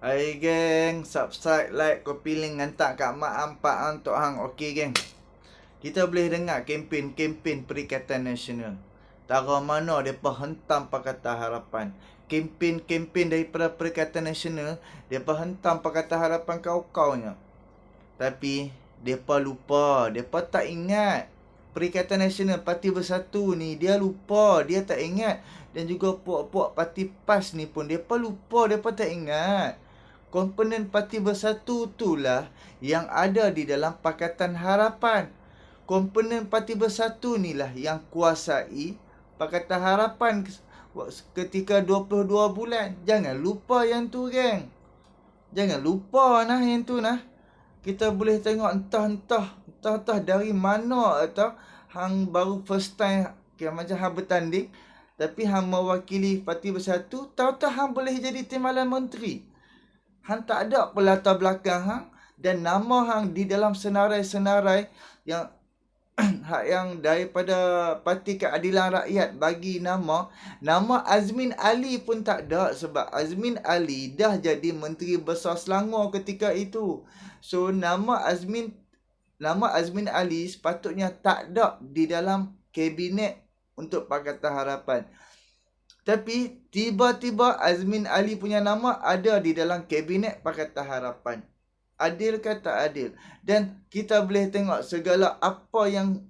Hai geng, subscribe, like, copy link, hantar kat mak ampak untuk hang. Okey geng. Kita boleh dengar kempen Perikatan Nasional. Tara mana depa hentam Pakatan Harapan. Kempen daripada Perikatan Nasional, depa hentam Pakatan Harapan kau-kaunya. Tapi depa lupa, depa tak ingat. Perikatan Nasional Parti Bersatu ni dia lupa, dia tak ingat. Dan juga puak-puak Parti PAS ni pun depa lupa, depa tak ingat. Komponen Parti Bersatu itulah yang ada di dalam Pakatan Harapan. Komponen Parti Bersatu inilah yang kuasai Pakatan Harapan ketika 22 bulan. Jangan lupa yang tu geng. Jangan lupa nah yang tu nah. Kita boleh tengok entah dari mana atau hang baru first time macam hang bertanding, tapi hang mewakili Parti Bersatu, tahu-tahu hang boleh jadi timbalan menteri. Hang tak ada latar belakang hang dan nama hang di dalam senarai-senarai yang yang daripada Parti Keadilan Rakyat bagi nama Azmin Ali pun tak ada, sebab Azmin Ali dah jadi Menteri Besar Selangor ketika itu. So nama Azmin Ali sepatutnya tak ada di dalam kabinet untuk Pakatan Harapan. Tapi tiba-tiba Azmin Ali punya nama ada di dalam kabinet Pakatan Harapan. Adil ke tak adil? Dan kita boleh tengok segala apa yang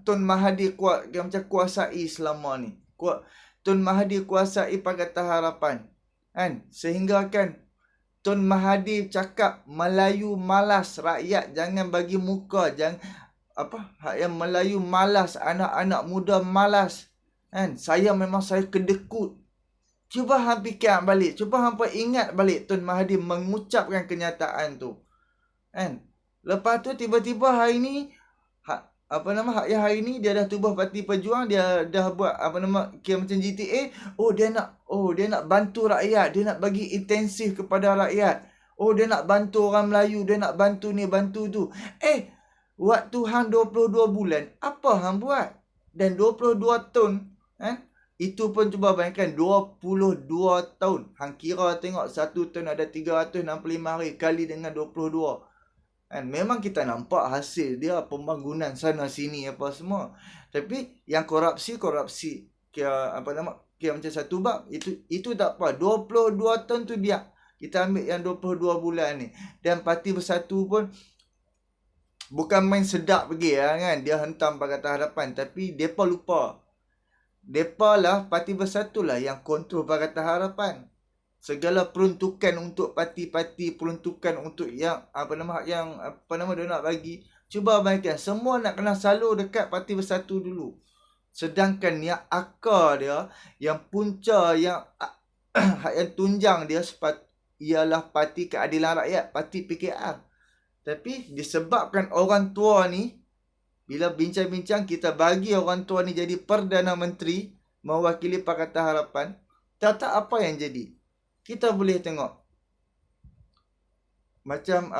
Tun Mahathir macam kuasai selama ni. Tun Mahathir kuasai Pakatan Harapan. Kan? Sehingga kan Tun Mahathir cakap Melayu malas, rakyat jangan bagi muka, jangan yang Melayu malas, anak-anak muda malas. Kan? Saya kedekut. Cuba hang fikir balik, cuba hang ingat balik Tun Mahathir mengucapkan kenyataan tu. Kan? Lepas tu tiba-tiba hari ni hari ni dia dah tubuh Parti Pejuang, dia dah buat kira macam GTA. Dia nak bantu rakyat, dia nak bagi intensif kepada rakyat. Dia nak bantu orang Melayu, dia nak bantu ni, bantu tu. Waktu hang 22 bulan, apa hang buat? Dan 22 tahun, itu pun cuba bayangkan 22 tahun. Hang kira tengok 1 tahun ada 365 hari kali dengan 22. Memang kita nampak hasil dia, pembangunan sana sini apa semua. Tapi yang korupsi kira macam satu bab, itu tak apa. 22 tahun tu dia. Kita ambil yang 22 bulan ni. Dan Parti Bersatu pun bukan main sedap pergi kan. Dia hentam Pakatan Harapan, tapi depa lupa. Depa lah, Parti Bersatu lah yang kontrol Pakatan Harapan. Segala peruntukan untuk parti-parti, peruntukan untuk yang dia nak bagi. Cuba bayangkan, semua nak kena salur dekat Parti Bersatu dulu. Sedangkan yang akar dia, yang punca, yang tunjang dia ialah Parti Keadilan Rakyat, Parti PKR. Tapi disebabkan orang tua ni, bila bincang-bincang kita bagi orang tua ni jadi Perdana Menteri mewakili Pakatan Harapan, tak apa yang jadi. Kita boleh tengok macam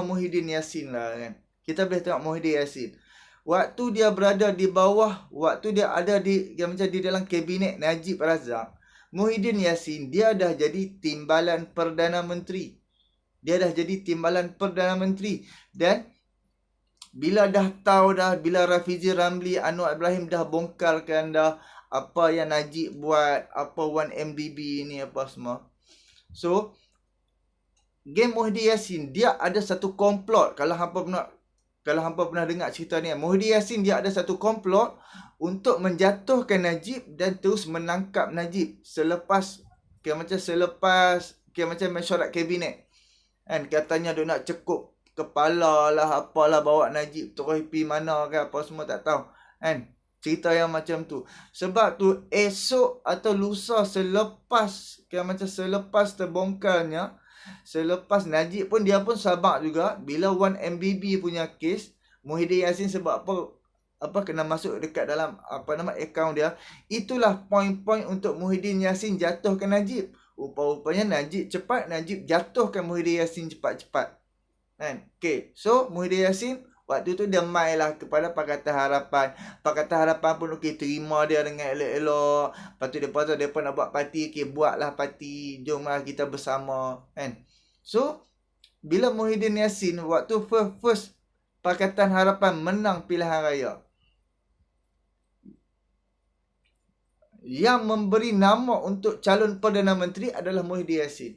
Muhyiddin Yassin lah kan. Kita boleh tengok Muhyiddin Yassin. Waktu dia berada di bawah, waktu dia ada di dalam kabinet Najib Razak, Muhyiddin Yassin dia dah jadi timbalan Perdana Menteri. Dan bila dah tahu bila Rafizi Ramli, Anwar Ibrahim dah bongkarkan apa yang Najib buat, apa 1MDB ni apa semua. So, game Muhyiddin Yassin dia ada satu komplot. Kalau hampa pernah dengar cerita ni, Muhyiddin Yassin dia ada satu komplot untuk menjatuhkan Najib dan terus menangkap Najib selepas mesyuarat kabinet. Kan katanya dia nak cekup kepala lah, apalah, bawa Najib terus pergi mana ke apa semua tak tahu. Kan? Cerita yang macam tu. Sebab tu esok atau lusa selepas terbongkarnya, selepas Najib pun dia pun sabar juga bila 1MDB punya kes, Muhyiddin Yassin sebab apa kena masuk dekat dalam akaun dia. Itulah poin-poin untuk Muhyiddin Yassin jatuhkan Najib. Rupanya Najib jatuhkan Muhyiddin Yassin cepat-cepat. Kan? Okay. So Muhyiddin Yassin Waktu tu dia mailah kepada Pakatan Harapan. Pakatan Harapan pun okey, terima dia dengan elok-elok. Lepas tu dia pun nak buat parti. Okey, buatlah parti. Jomlah kita bersama. Kan? So, bila Muhyiddin Yassin waktu first Pakatan Harapan menang pilihan raya, yang memberi nama untuk calon Perdana Menteri adalah Muhyiddin Yassin.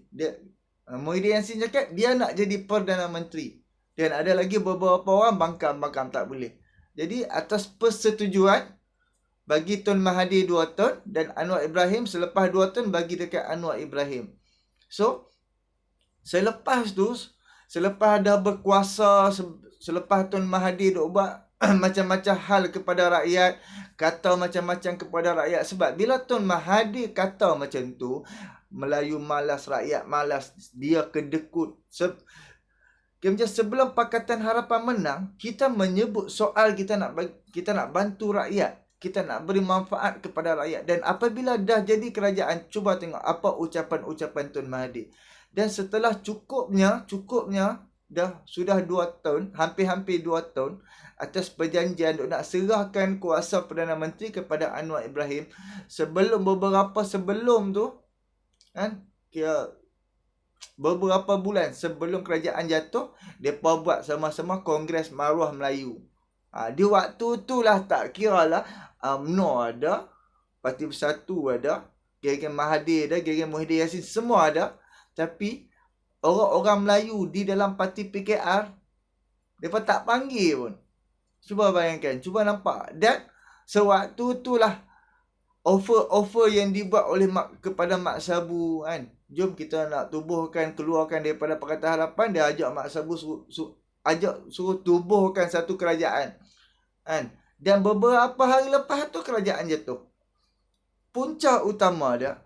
Muhyiddin Yassin cakap dia nak jadi Perdana Menteri. Dan ada lagi beberapa orang bangkang tak boleh. Jadi atas persetujuan bagi Tun Mahathir 2 tahun dan Anwar Ibrahim selepas 2 tahun bagi dekat Anwar Ibrahim. So, selepas dah berkuasa, selepas Tun Mahathir duk buat macam-macam hal kepada rakyat, kata macam-macam kepada rakyat. Sebab bila Tun Mahathir kata macam tu, Melayu malas, rakyat malas, dia kedekut. Macam sebelum Pakatan Harapan menang, kita menyebut soal kita nak bantu rakyat, kita nak beri manfaat kepada rakyat. Dan apabila dah jadi kerajaan, cuba tengok apa ucapan-ucapan Tun Mahathir. Dan setelah cukupnya sudah 2 tahun, hampir 2 tahun atas perjanjian untuk nak serahkan kuasa Perdana Menteri kepada Anwar Ibrahim. Beberapa sebelum tu, kan, beberapa bulan sebelum kerajaan jatuh, mereka buat sama-sama Kongres Maruah Melayu. Di waktu tu lah, tak kira lah UMNO ada, Parti Bersatu ada, Gerakan Mahathir ada, Gerakan Muhyiddin Yassin, semua ada. Tapi orang-orang Melayu di dalam parti PKR, mereka tak panggil pun. Cuba bayangkan, cuba nampak. Dan sewaktu itulah offer yang dibuat oleh kepada Mak Sabu, kan. Jom kita nak keluarkan daripada Pakatan Harapan. Dia ajak Mak Sabu suruh tubuhkan satu kerajaan, kan. Dan beberapa hari lepas tu kerajaan jatuh. Punca utama dia,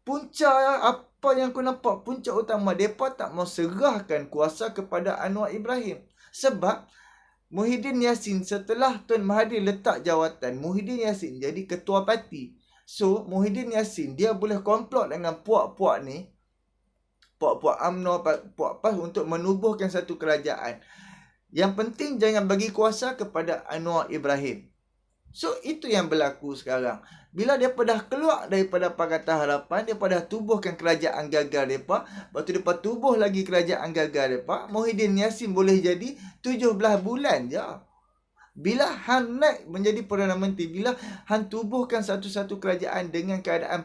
apa yang aku nampak, punca utama, mereka tak mau serahkan kuasa kepada Anwar Ibrahim. Sebab Muhyiddin Yassin, setelah Tun Mahathir letak jawatan, Muhyiddin Yassin jadi ketua parti. So, Muhyiddin Yassin, dia boleh komplot dengan puak-puak ni, puak-puak UMNO, puak PAS untuk menubuhkan satu kerajaan. Yang penting jangan bagi kuasa kepada Anwar Ibrahim. So, itu yang berlaku sekarang. Bila mereka dah keluar daripada Pakatan Harapan, mereka dah tubuhkan kerajaan gagal mereka. Lepas tu mereka tubuh lagi kerajaan gagal mereka. Muhyiddin Yassin boleh jadi 17 bulan je. Bila Han naik menjadi Perdana Menteri, bila Han tubuhkan satu-satu kerajaan dengan keadaan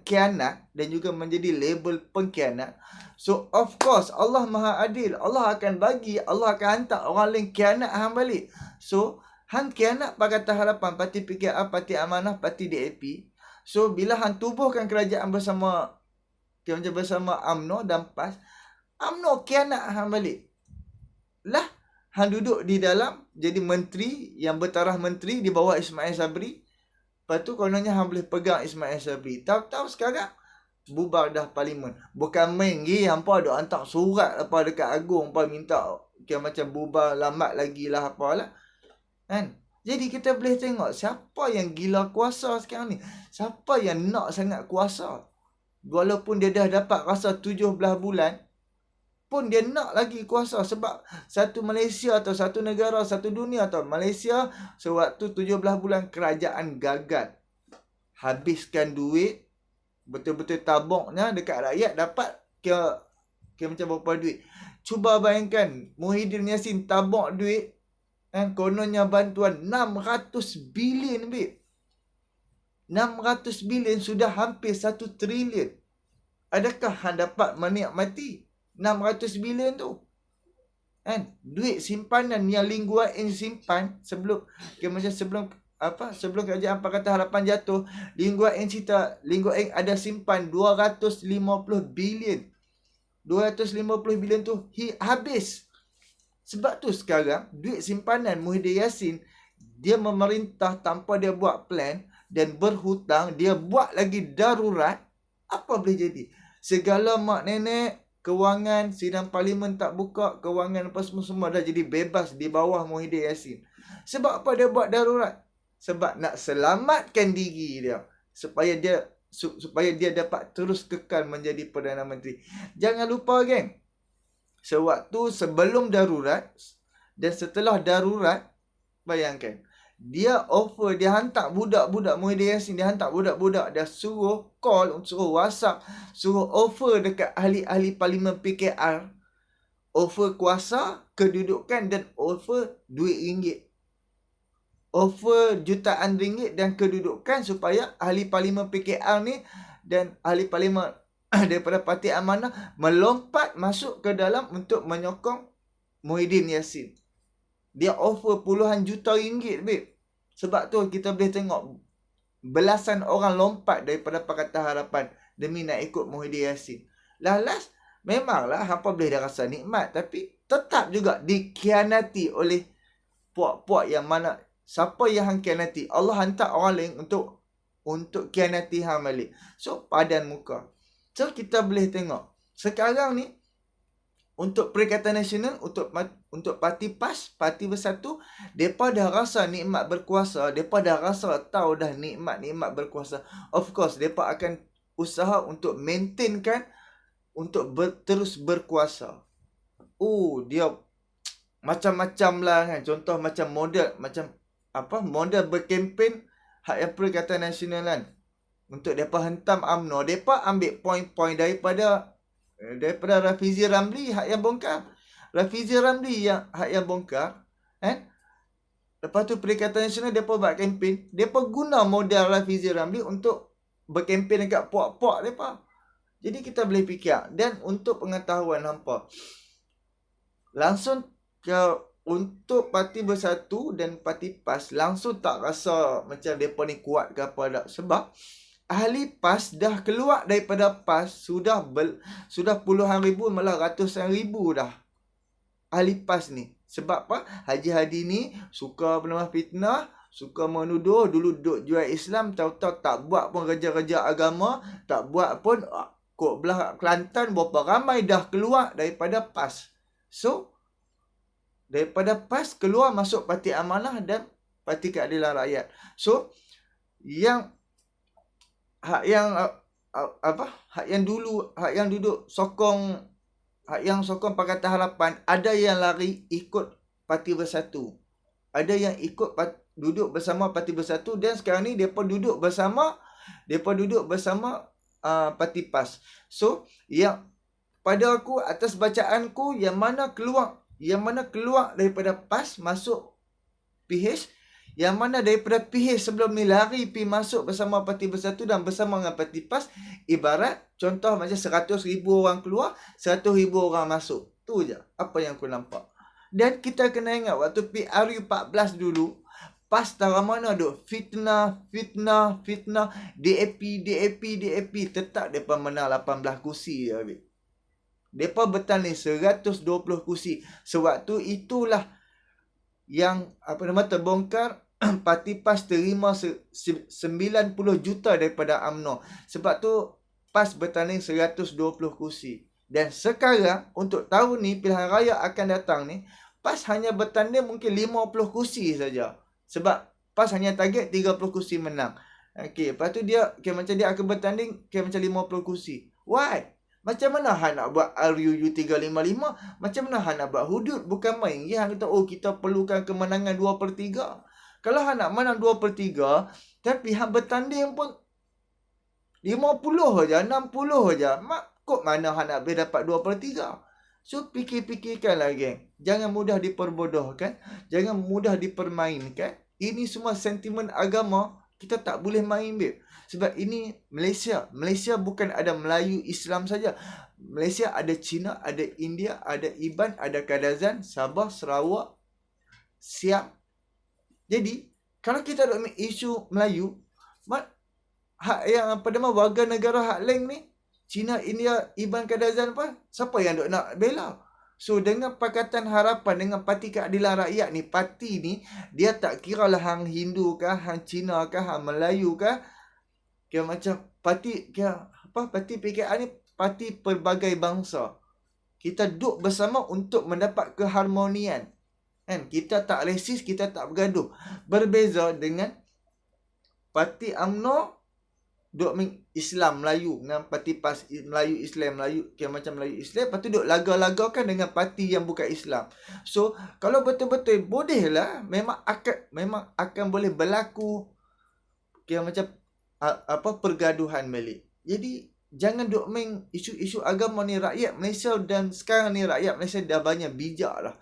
kianat dan juga menjadi label pengkhianat. So, of course, Allah Maha Adil. Allah akan akan hantar orang lain kianat Han balik. So, Han kianat Pakatan Harapan, Parti PKR, Parti Amanah, Parti DAP. So, bila Han tubuhkan kerajaan bersama UMNO dan PAS, UMNO kianat Han balik. Lah, Han duduk di dalam, jadi menteri, yang bertaraf menteri di bawah Ismail Sabri. Lepas tu, kononnya Han boleh pegang Ismail Sabri. Tahu-tahu sekarang, bubar dah parlimen. Bukan main lagi, hampa ada hantar surat apa dekat Agung, apa minta macam bubar lambat lagi lah apalah. Kan? Jadi kita boleh tengok siapa yang gila kuasa sekarang ni. Siapa yang nak sangat kuasa. Walaupun dia dah dapat rasa 17 bulan, pun dia nak lagi kuasa. Sebab satu Malaysia atau satu negara, satu dunia atau Malaysia, sewaktu 17 bulan kerajaan gagal. Habiskan duit, betul-betul tabungnya dekat rakyat, dapat kira macam berapa duit. Cuba bayangkan, Muhyiddin Yassin tabung duit, kan, kononnya bantuan 600 bilion, babe. 600 bilion sudah hampir 1 trilion. Adakah Han dapat menikmati 600 bilion tu? Kan? Duit simpanan yang Lee Kuan Yew simpan sebelum kerajaan Pakatan Harapan jatuh, Lee Kuan Yew ada simpan 250 bilion. 250 bilion tu habis. Sebab tu sekarang, duit simpanan Muhyiddin Yassin, dia memerintah tanpa dia buat plan dan berhutang, dia buat lagi darurat, apa boleh jadi? Segala mak nenek, kewangan, sidang parlimen tak buka, kewangan apa semua dah jadi bebas di bawah Muhyiddin Yassin. Sebab apa dia buat darurat? Sebab nak selamatkan diri dia. Supaya dia dapat terus kekal menjadi Perdana Menteri. Jangan lupa, geng. Sewaktu sebelum darurat, Dan setelah darurat, bayangkan, dia offer, dia hantar budak-budak Muhyiddin Yassin, dia hantar budak-budak, dia suruh call, suruh WhatsApp, suruh offer dekat ahli-ahli parlimen PKR, offer kuasa, kedudukan dan offer duit ringgit. Offer jutaan ringgit dan kedudukan supaya ahli parlimen PKR ni dan ahli parlimen daripada Parti Amanah melompat masuk ke dalam untuk menyokong Muhyiddin Yassin. Dia offer puluhan juta ringgit, babe. Sebab tu kita boleh tengok belasan orang lompat daripada Pakatan Harapan demi nak ikut Muhyiddin Yassin. Last, memanglah hampa boleh dah rasa nikmat, tapi tetap juga dikhianati oleh puak-puak yang mana, siapa yang hang khianati? Allah hantar orang lain untuk khianati hang balik. So, padan muka. So, kita boleh tengok. Sekarang ni, untuk Perikatan Nasional, untuk Parti PAS, Parti Bersatu, mereka dah rasa nikmat berkuasa. Mereka dah rasa tahu dah nikmat berkuasa. Of course, mereka akan usaha untuk maintainkan, untuk terus berkuasa. Dia macam-macam lah kan. Contoh macam model berkempen hak yang Perikatan Nasional kan. Untuk mereka hentam UMNO, mereka ambil poin-poin daripada Rafizi Ramli hak yang bongkar. Rafizi Ramli yang hak yang bongkar, kan? Lepas tu Perikatan Nasional depa buat kempen, depa guna model Rafizi Ramli untuk berkempen dekat puak-puak depa. Jadi kita boleh fikir, dan untuk pengetahuan hampa, langsung untuk Parti Bersatu dan Parti PAS langsung tak rasa macam depa ni kuat ke apa dak, sebab ahli PAS dah keluar daripada PAS sudah puluhan ribu, malah ratusan ribu dah ahli PAS ni. Sebab apa? Haji Hadi ni suka bernama fitnah, suka menuduh, dulu duduk jual Islam, tahu-tahu tak buat pun kerja-kerja agama, tak buat pun kok belah Kelantan berapa ramai dah keluar daripada PAS. So, daripada PAS keluar masuk Parti Amanah dan Parti Keadilan Rakyat. So, hak yang duduk sokong Pakatan Harapan, ada yang lari ikut Parti Bersatu. Ada yang duduk bersama Parti Bersatu, dan sekarang ni depa duduk bersama Parti PAS. So, yang pada aku, atas bacaanku, yang mana keluar daripada PAS masuk PH, yang mana daripada PH sebelum ni lari pi masuk bersama Parti Bersatu dan bersama dengan Parti PAS, ibarat contoh macam 100,000 orang keluar, 100,000 orang masuk. Tu je apa yang aku nampak. Dan kita kena ingat waktu PRU 14 dulu, PAS tara mana duk fitnah, DAP, tetap depa menang 18 kursi je. Depa bertanding 120 kursi. Sewaktu itulah yang terbongkar. Parti PAS terima 90 juta daripada UMNO. Sebab tu PAS bertanding 120 kursi. Dan sekarang untuk tahun ni, pilihan raya akan datang ni, PAS hanya bertanding mungkin 50 kursi saja. Sebab PAS hanya target 30 kursi menang. Okey, lepas tu dia macam dia akan bertanding macam 50 kursi. Why? Macam mana hang nak buat RUU 355? Macam mana hang nak buat hudud? Bukan main. Hang kata, kita perlukan kemenangan 2/3. Kalau hang nak menang 2/3, tapi hang bertanding pun 50 je, 60 je, kok mana hang nak boleh dapat 2/3? So, fikir-fikirkanlah, geng. Jangan mudah diperbodohkan. Jangan mudah dipermainkan. Ini semua sentimen agama. Kita tak boleh main, babe. Sebab ini Malaysia. Malaysia bukan ada Melayu Islam saja. Malaysia ada Cina, ada India, ada Iban, ada Kadazan, Sabah, Sarawak, Siam. Jadi, kalau kita ada isu Melayu, hak yang warga negara hak lain ni, Cina, India, Iban, Kadazan apa? Siapa yang nak bela? So, dengan Pakatan Harapan, dengan Parti Keadilan Rakyat ni, parti ni, dia tak kira lah hang Hindu kah, hang Cina kah, hang Melayu kah. Kira macam parti PKR ni, parti pelbagai bangsa. Kita duduk bersama untuk mendapat keharmonian. Kan? Kita tak resis, kita tak bergaduh. Berbeza dengan Parti UMNO duk Islam Melayu dengan parti PAS Melayu Islam Melayu macam Melayu Islam, lepas tu duk laga-lagakan dengan parti yang bukan Islam. So kalau betul-betul bolehlah, memang akan boleh berlaku macam pergaduhan balik. Jadi jangan duk main isu-isu agama ni. Rakyat Malaysia dan sekarang ni rakyat Malaysia dah banyak bijak lah.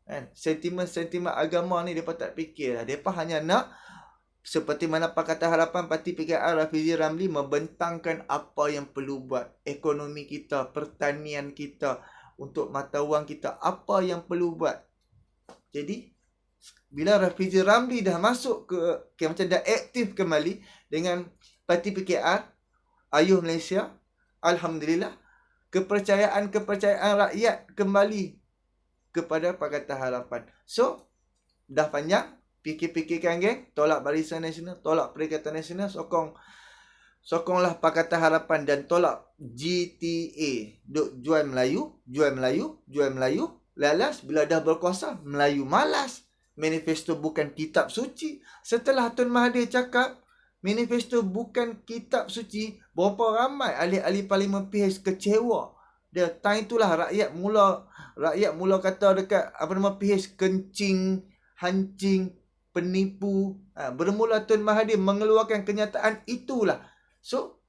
Kan? Sentimen agama ni mereka tak fikir lah. Mereka hanya nak seperti mana Pakatan Harapan Parti PKR Rafizi Ramli membentangkan apa yang perlu buat. Ekonomi kita, pertanian kita, untuk mata wang kita, apa yang perlu buat. Jadi bila Rafizi Ramli dah masuk ke macam dah aktif kembali dengan Parti PKR Ayuh Malaysia, alhamdulillah kepercayaan rakyat kembali kepada Pakatan Harapan. So dah panjang, fikir-fikirkan geng, tolak Barisan Nasional, tolak Perikatan Nasional, sokonglah Pakatan Harapan dan tolak GTA. Duk jual Melayu. Lalas bila dah berkuasa, Melayu malas. Manifesto bukan kitab suci. Setelah Tun Mahathir cakap manifesto bukan kitab suci, berapa ramai ahli-ahli Parlimen PH kecewa. Dia time itulah rakyat mula kata dekat PH kencing, hancing, penipu. Bermula Tun Mahathir mengeluarkan kenyataan itulah. So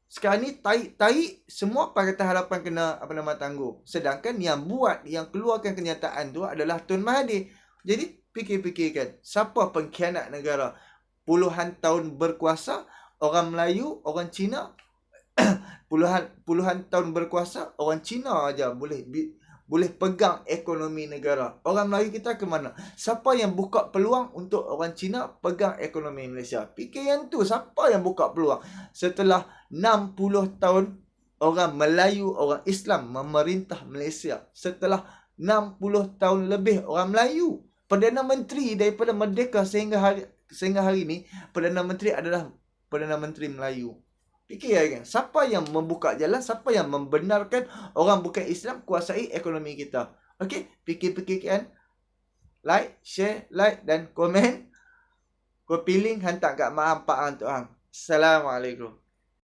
sekarang ni taik semua Pakatan Harapan kena tangguh. Sedangkan yang keluarkan kenyataan tu adalah Tun Mahathir. Jadi fikir-fikirkan, siapa pengkhianat negara? Puluhan tahun berkuasa orang Melayu, orang Cina, puluhan tahun berkuasa orang Cina aja boleh pegang ekonomi negara. Orang Melayu kita ke mana? Siapa yang buka peluang untuk orang Cina pegang ekonomi Malaysia? Fikir yang tu, siapa yang buka peluang? Setelah 60 tahun orang Melayu, orang Islam memerintah Malaysia. Setelah 60 tahun lebih orang Melayu. Perdana Menteri daripada merdeka sehingga hari ini, Perdana Menteri adalah Perdana Menteri Melayu. Fikir kan, siapa yang membuka jalan, siapa yang membenarkan orang bukan Islam kuasai ekonomi kita. Okey, fikir-fikirkan. Like, share, dan komen. Kau pilih hantar kat mak pak hang tu hang. Assalamualaikum.